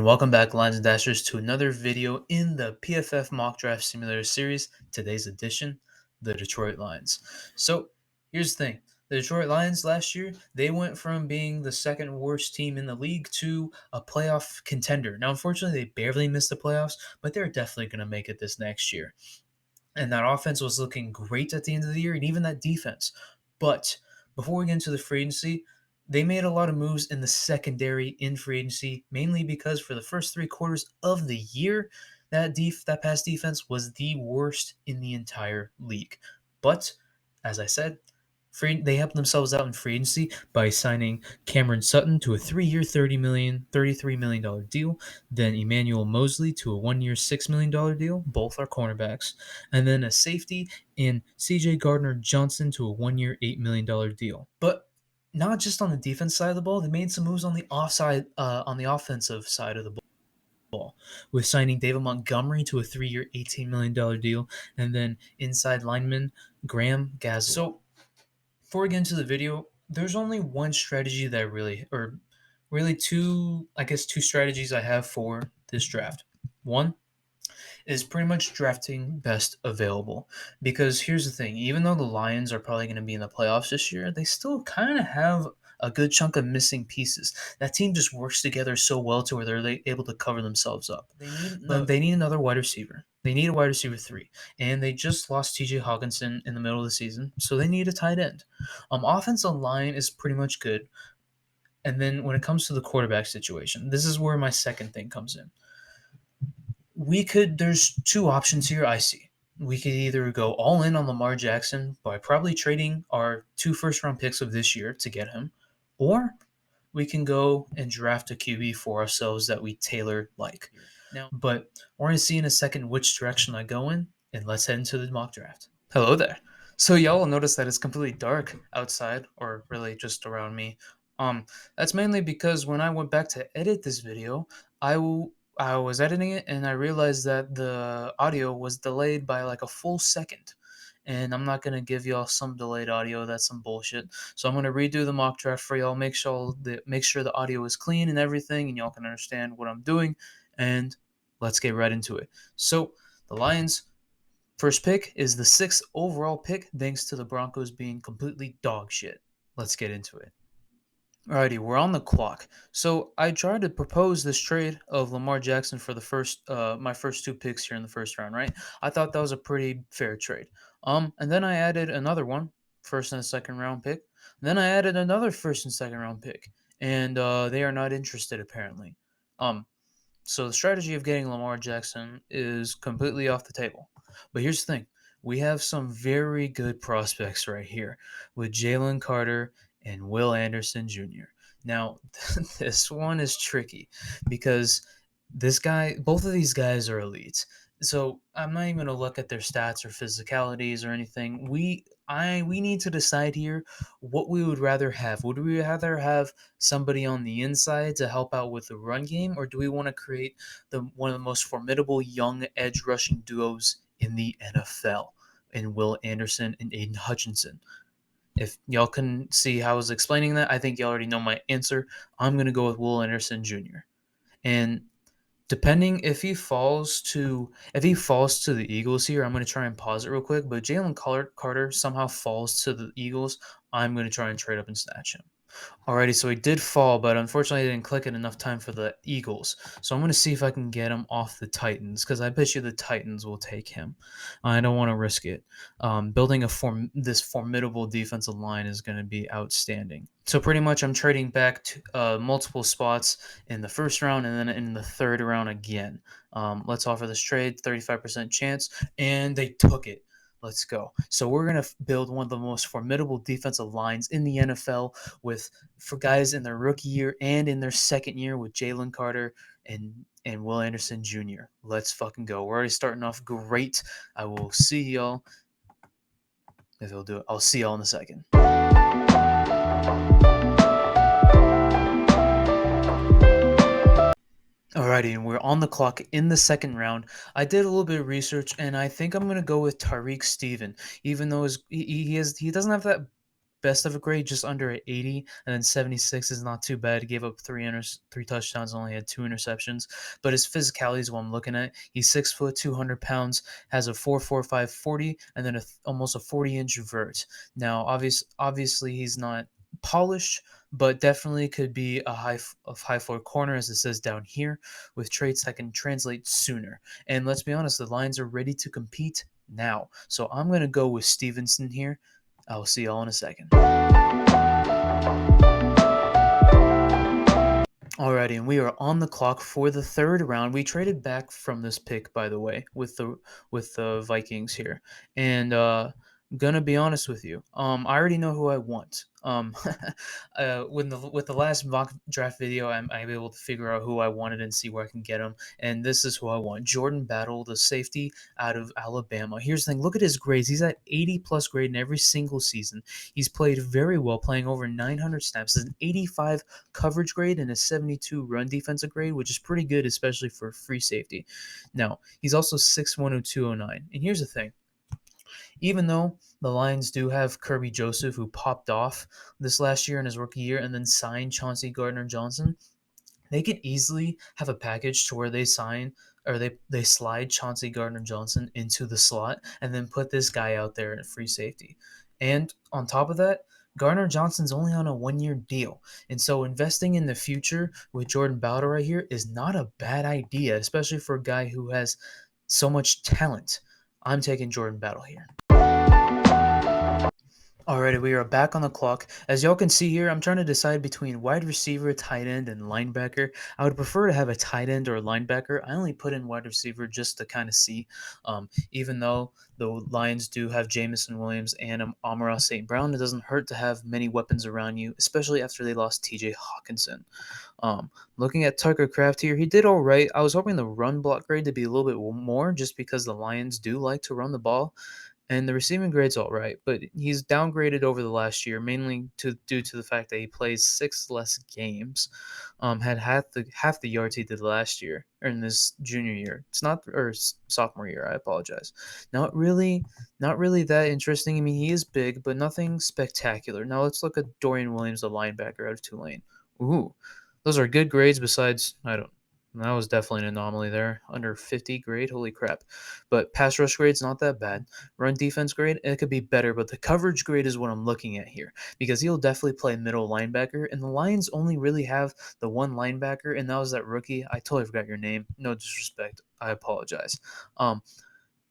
And welcome back, Lions and Dashers, to another video in the PFF Mock Draft Simulator series. Today's edition, the Detroit Lions. So here's the thing. The Detroit Lions last year, they went from being the second worst team in the league to a playoff contender. Now, unfortunately, they barely missed the playoffs, but they're definitely going to make it this next year. And that offense was looking great at the end of the year, and even that defense. But before we get into the free agency, they made a lot of moves in the secondary in free agency, mainly because for the first 3 quarters of the year, that pass defense was the worst in the entire league. But as I said, they helped themselves out in free agency by signing Cameron Sutton to a 3-year, $33 million deal, then Emmanuel Mosley to a 1-year, $6 million deal. Both are cornerbacks, and then a safety in C.J. Gardner-Johnson to a 1-year, $8 million deal. But not just on the defense side of the ball, they made some moves on the offensive side of the ball, with signing David Montgomery to a 3-year, $18 million deal, and then inside lineman Graham Gazelle. So before we get into the video, there's only one strategy that really two strategies I have for this draft. One is pretty much drafting best available. Because here's the thing, even though the Lions are probably going to be in the playoffs this year, they still kind of have a good chunk of missing pieces. That team just works together so well to where they're able to cover themselves up. They need another wide receiver. They need a wide receiver 3. And they just lost TJ Hawkinson in the middle of the season, so they need a tight end. Offensive line is pretty much good. And then when it comes to the quarterback situation, this is where my second thing comes in. There's 2 options here I see. We could either go all in on Lamar Jackson by probably trading our 2 first-round picks of this year to get him, or we can go and draft a QB for ourselves that we tailor like. But we're going to see in a second which direction I go in, and let's head into the mock draft. Hello there. So y'all will notice that it's completely dark outside, or really just around me. That's mainly because when I went back to edit this video, I was editing it and I realized that the audio was delayed by like a full second. And I'm not going to give y'all some delayed audio. That's some bullshit. So I'm going to redo the mock draft for y'all. Make sure the audio is clean and everything, and y'all can understand what I'm doing. And let's get right into it. So the Lions' first pick is the 6th overall pick, thanks to the Broncos being completely dog shit. Let's get into it. Alrighty, we're on the clock. So I tried to propose this trade of Lamar Jackson for my first 2 picks here in the first round, right? I thought that was a pretty fair trade. And then I added another one, first and a second round pick. And then I added another first and second round pick, and they are not interested apparently. So the strategy of getting Lamar Jackson is completely off the table. But here's the thing: we have some very good prospects right here with Jalen Carter and Will Anderson Jr. Now, this one is tricky because both of these guys are elites. So I'm not even going to look at their stats or physicalities or anything. We need to decide here what we would rather have. Would we rather have somebody on the inside to help out with the run game, or do we want to create one of the most formidable young edge rushing duos in the NFL in Will Anderson and Aiden Hutchinson? If y'all can see how I was explaining that, I think y'all already know my answer. I'm going to go with Will Anderson Jr. And depending if he falls to the Eagles here, I'm going to try and pause it real quick. But Jalen Carter somehow falls to the Eagles, I'm going to try and trade up and snatch him. Alrighty, so he did fall, but unfortunately I didn't click it enough time for the Eagles. So I'm going to see if I can get him off the Titans, because I bet you the Titans will take him. I don't want to risk it. Building this formidable defensive line is going to be outstanding. So pretty much I'm trading back to multiple spots in the first round and then in the third round again. Let's offer this trade, 35% chance, and they took it. Let's go. So we're going to build one of the most formidable defensive lines in the NFL for guys in their rookie year and in their second year with Jalen Carter and Will Anderson Jr. Let's fucking go. We're already starting off great. I will see y'all. If he'll do it, I'll see y'all in a second. Alrighty, and we're on the clock in the second round. I did a little bit of research, and I think I'm gonna go with Tariq Steven, even though he doesn't have that best of a grade, just under an 80, and then 76 is not too bad. He gave up three touchdowns, only had two interceptions. But his physicality is what I'm looking at. He's 6 foot, 200 pounds, has a 4.45 40, and then almost a 40-inch vert. Now, obviously, he's not polished, but definitely could be a high floor corner, as it says down here, with traits that can translate sooner. And let's be honest, the Lions are ready to compete now. So I'm going to go with Stevenson here. I'll see y'all in a second. Alrighty, and we are on the clock for the third round. We traded back from this pick, by the way, with the Vikings here, and gonna be honest with you, I already know who I want. With the last mock draft video, I'm able to figure out who I wanted and see where I can get him, and this is who I want: Jordan Battle, the safety out of Alabama. Here's the thing: look at his grades. He's at 80 plus grade in every single season. He's played very well, playing over 900 snaps. Is an 85 coverage grade and a 72 run defensive grade, which is pretty good, especially for free safety. Now, he's also 6'1", 209. And here's the thing. Even though the Lions do have Kirby Joseph, who popped off this last year in his rookie year and then signed Chauncey Gardner-Johnson, they could easily have a package to where they slide Chauncey Gardner-Johnson into the slot and then put this guy out there at free safety. And on top of that, Gardner Johnson's only on a 1-year deal. And so investing in the future with Jordan Battle right here is not a bad idea, especially for a guy who has so much talent. I'm taking Jordan Battle here. Alrighty, we are back on the clock. As y'all can see here, I'm trying to decide between wide receiver, tight end, and linebacker. I would prefer to have a tight end or a linebacker. I only put in wide receiver just to kind of see. Even though the Lions do have Jamison Williams and Amon-Ra St. Brown, it doesn't hurt to have many weapons around you, especially after they lost T.J. Hawkinson. Looking at Tucker Kraft here, he did all right. I was hoping the run block grade to be a little bit more, just because the Lions do like to run the ball. And the receiving grade's all right, but he's downgraded over the last year, mainly due to the fact that he plays 6 less games. Had half the yards he did last year, or in his junior year. It's not, or sophomore year. I apologize. Not really that interesting. I mean, he is big, but nothing spectacular. Now let's look at Dorian Williams, the linebacker out of Tulane. Ooh, those are good grades. Besides, that was definitely an anomaly there. Under 50 grade, holy crap. But pass rush grade's not that bad. Run defense grade, it could be better, but the coverage grade is what I'm looking at here, because he'll definitely play middle linebacker, and the Lions only really have the one linebacker, and that was that rookie. I totally forgot your name. No disrespect. I apologize.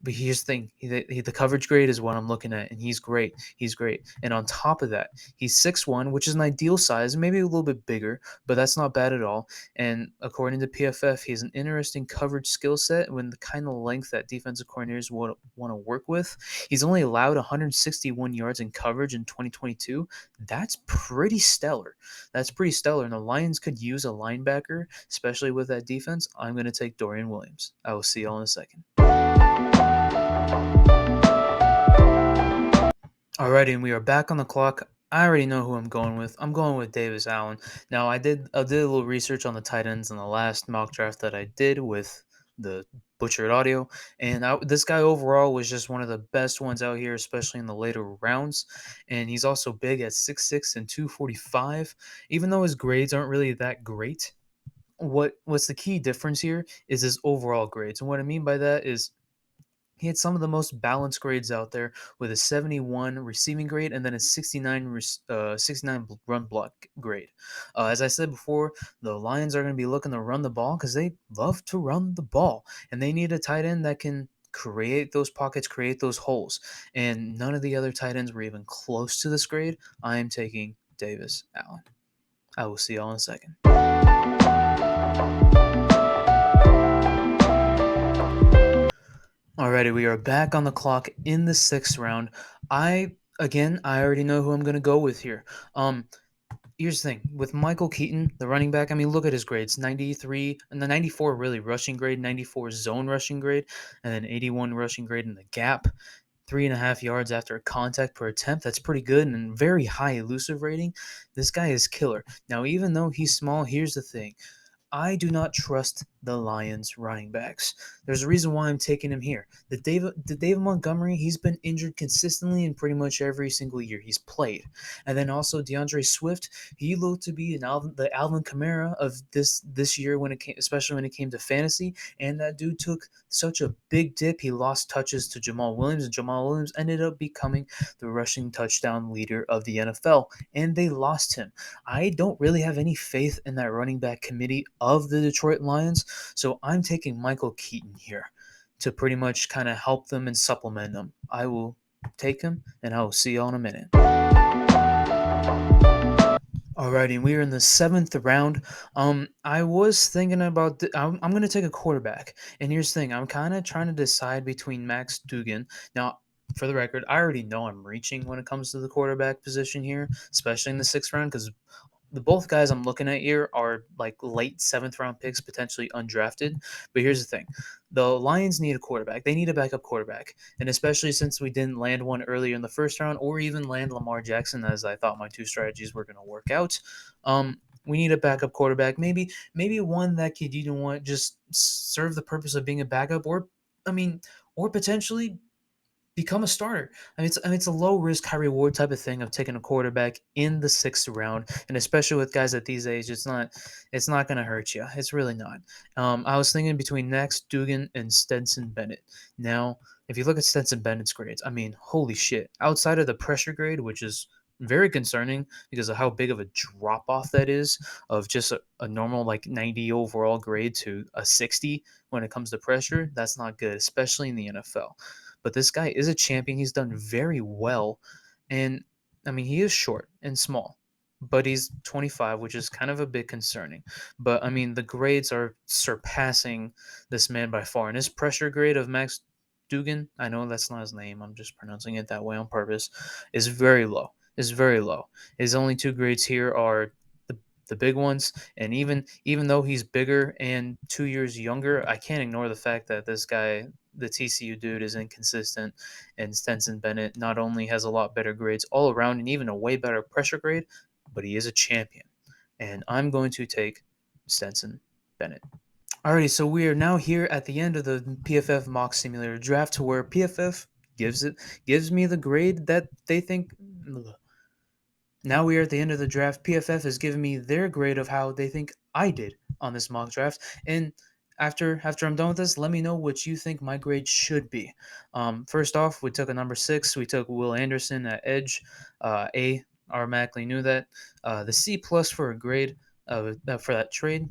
But here's the thing: the coverage grade is what I'm looking at, and he's great. He's great. And on top of that, he's 6'1", which is an ideal size, maybe a little bit bigger, but that's not bad at all. And according to PFF, he has an interesting coverage skill set when the kind of length that defensive coordinators want to work with. He's only allowed 161 yards in coverage in 2022. That's pretty stellar. And the Lions could use a linebacker, especially with that defense. I'm going to take Dorian Williams. I will see y'all in a second. Alrighty, and we are back on the clock. I already know who I'm going with. I'm going with Davis Allen. Now, I did a little research on the tight ends in the last mock draft that I did with the Butchered Audio, and this guy overall was just one of the best ones out here, especially in the later rounds. And he's also big at 6'6" and 245. Even though his grades aren't really that great, what's the key difference here is his overall grades. And what I mean by that is, he had some of the most balanced grades out there, with a 71 receiving grade and then a 69 run block grade. As I said before, the Lions are going to be looking to run the ball because they love to run the ball, and they need a tight end that can create those pockets, create those holes. And none of the other tight ends were even close to this grade. I am taking Davis Allen. I will see y'all in a second. Alrighty, we are back on the clock in the 6th round. I already know who I'm going to go with here. Here's the thing. With Michael Keaton, the running back, I mean, look at his grades. 93, and the 94 really rushing grade, 94 zone rushing grade, and then 81 rushing grade in the gap. 3.5 yards after contact per attempt. That's pretty good, and very high elusive rating. This guy is killer. Now, even though he's small, here's the thing. I do not trust the Lions running backs. There's a reason why I'm taking him here. The David Montgomery, he's been injured consistently in pretty much every single year he's played. And then also DeAndre Swift, he looked to be the Alvin Kamara of this year when it came, especially when it came to fantasy. And that dude took such a big dip. He lost touches to Jamal Williams, and Jamal Williams ended up becoming the rushing touchdown leader of the NFL. And they lost him. I don't really have any faith in that running back committee of the Detroit Lions, so I'm taking Michael Keaton here to pretty much kind of help them and supplement them. I will take him, and I will see y'all in a minute. Alrighty, we are in the seventh round. I was thinking about. I'm gonna take a quarterback, and here's the thing: I'm kind of trying to decide between Max Duggan. Now, for the record, I already know I'm reaching when it comes to the quarterback position here, especially in the sixth round, because the both guys I'm looking at here are like late seventh round picks, potentially undrafted. But here's the thing: the Lions need a quarterback. They need a backup quarterback, and especially since we didn't land one earlier in the first round, or even land Lamar Jackson, as I thought my two strategies were going to work out. We need a backup quarterback. Maybe one that could just serve the purpose of being a backup, or potentially become a starter. It's a low risk, high reward type of thing of taking a quarterback in the sixth round, and especially with guys at these age, it's not going to hurt you. It's really not. I was thinking between Max Duggan and Stetson Bennett. Now, if you look at Stetson Bennett's grades, holy shit! Outside of the pressure grade, which is very concerning because of how big of a drop off that is of just a normal like 90 overall grade to a 60 when it comes to pressure. That's not good, especially in the NFL. But this guy is a champion. He's done very well. And he is short and small, but he's 25, which is kind of a bit concerning. But the grades are surpassing this man by far. And his pressure grade of Max Duggan, I know that's not his name, I'm just pronouncing it that way on purpose, is very low. Is very low. His only two grades here are the big ones, and even though he's bigger and 2 years younger, I can't ignore the fact that this guy, the TCU dude, is inconsistent, and Stetson Bennett not only has a lot better grades all around and even a way better pressure grade, but he is a champion, and I'm going to take Stetson Bennett. Alrighty, so we are now here at the end of the PFF mock simulator draft, to where PFF gives me the grade that they think. Now we are at the end of the draft. PFF has given me their grade of how they think I did on this mock draft. And after I'm done with this, let me know what you think my grade should be. First off, we took a number 6. We took Will Anderson at edge. A, automatically knew that. The C plus for a grade for that trade.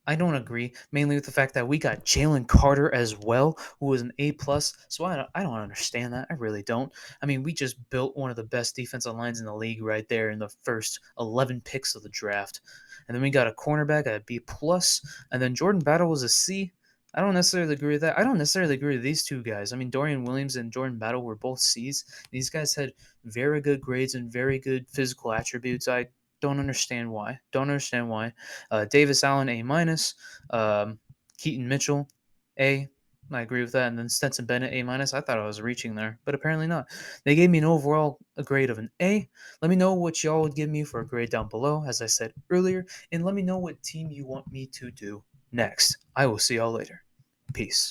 I don't agree, mainly with the fact that we got Jalen Carter as well, who was an A plus. So I don't understand that. I really don't. We just built one of the best defensive lines in the league right there in the first 11 picks of the draft, and then we got a cornerback at a B plus, and then Jordan Battle was a C. I don't necessarily agree with that. I don't necessarily agree with these two guys. Dorian Williams and Jordan Battle were both C's. These guys had very good grades and very good physical attributes. I don't understand why. Davis Allen A minus. Keaton Mitchell A. I agree with that. And then Stetson Bennett A minus. I thought I was reaching there, but apparently not. They gave me an overall grade of an A. Let me know what y'all would give me for a grade down below, as I said earlier, and let me know what team you want me to do next. I will see y'all later. Peace.